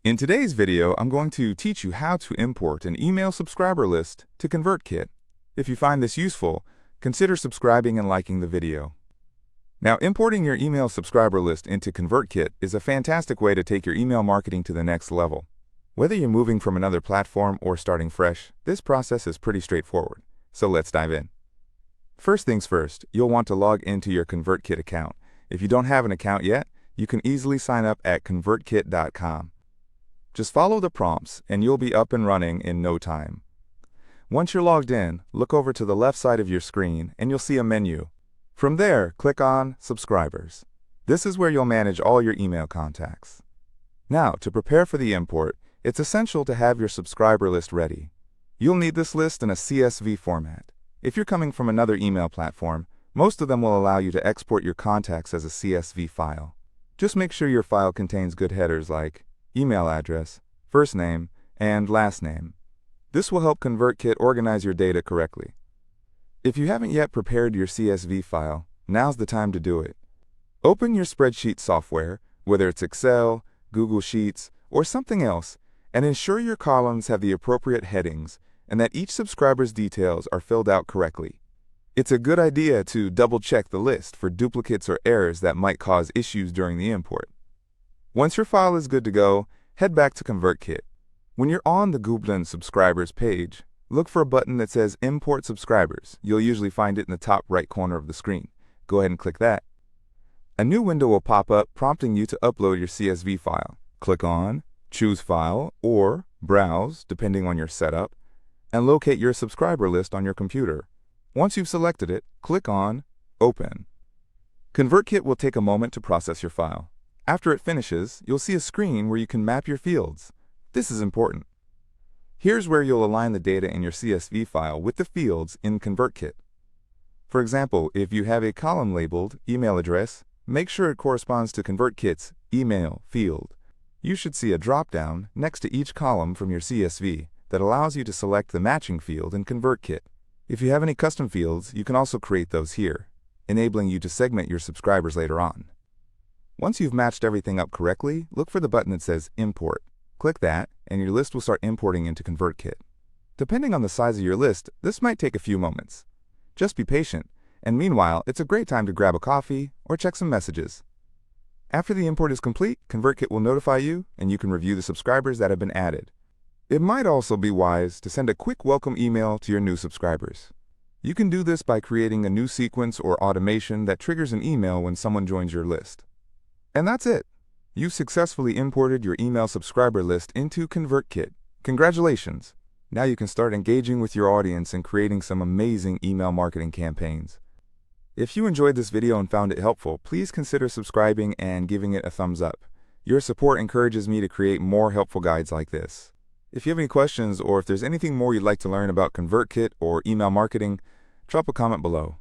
In today's video, I'm going to teach you how to import an email subscriber list to ConvertKit. If you find this useful, consider subscribing and liking the video. Now, importing your email subscriber list into ConvertKit is a fantastic way to take your email marketing to the next level. Whether you're moving from another platform or starting fresh, this process is pretty straightforward. So let's dive in. First things first, you'll want to log into your ConvertKit account. If you don't have an account yet, you can easily sign up at ConvertKit.com. Just follow the prompts and you'll be up and running in no time. Once you're logged in, look over to the left side of your screen and you'll see a menu. From there, click on Subscribers. This is where you'll manage all your email contacts. Now, to prepare for the import, it's essential to have your subscriber list ready. You'll need this list in a CSV format. If you're coming from another email platform, most of them will allow you to export your contacts as a CSV file. Just make sure your file contains good headers like email address, first name, and last name. This will help ConvertKit organize your data correctly. If you haven't yet prepared your CSV file, now's the time to do it. Open your spreadsheet software, whether it's Excel, Google Sheets, or something else, and ensure your columns have the appropriate headings and that each subscriber's details are filled out correctly. It's a good idea to double-check the list for duplicates or errors that might cause issues during the import. Once your file is good to go, head back to ConvertKit. When you're on the Google Subscribers page, look for a button that says Import Subscribers. You'll usually find it in the top right corner of the screen. Go ahead and click that. A new window will pop up prompting you to upload your CSV file. Click on Choose File or Browse, depending on your setup, and locate your subscriber list on your computer. Once you've selected it, click on Open. ConvertKit will take a moment to process your file. After it finishes, you'll see a screen where you can map your fields. This is important. Here's where you'll align the data in your CSV file with the fields in ConvertKit. For example, if you have a column labeled email address, make sure it corresponds to ConvertKit's email field. You should see a drop-down next to each column from your CSV that allows you to select the matching field in ConvertKit. If you have any custom fields, you can also create those here, enabling you to segment your subscribers later on. Once you've matched everything up correctly, look for the button that says Import. Click that, and your list will start importing into ConvertKit. Depending on the size of your list, this might take a few moments. Just be patient, and meanwhile, it's a great time to grab a coffee or check some messages. After the import is complete, ConvertKit will notify you, and you can review the subscribers that have been added. It might also be wise to send a quick welcome email to your new subscribers. You can do this by creating a new sequence or automation that triggers an email when someone joins your list. And that's it. You've successfully imported your email subscriber list into ConvertKit. Congratulations! Now you can start engaging with your audience and creating some amazing email marketing campaigns. If you enjoyed this video and found it helpful, please consider subscribing and giving it a thumbs up. Your support encourages me to create more helpful guides like this. If you have any questions or if there's anything more you'd like to learn about ConvertKit or email marketing, drop a comment below.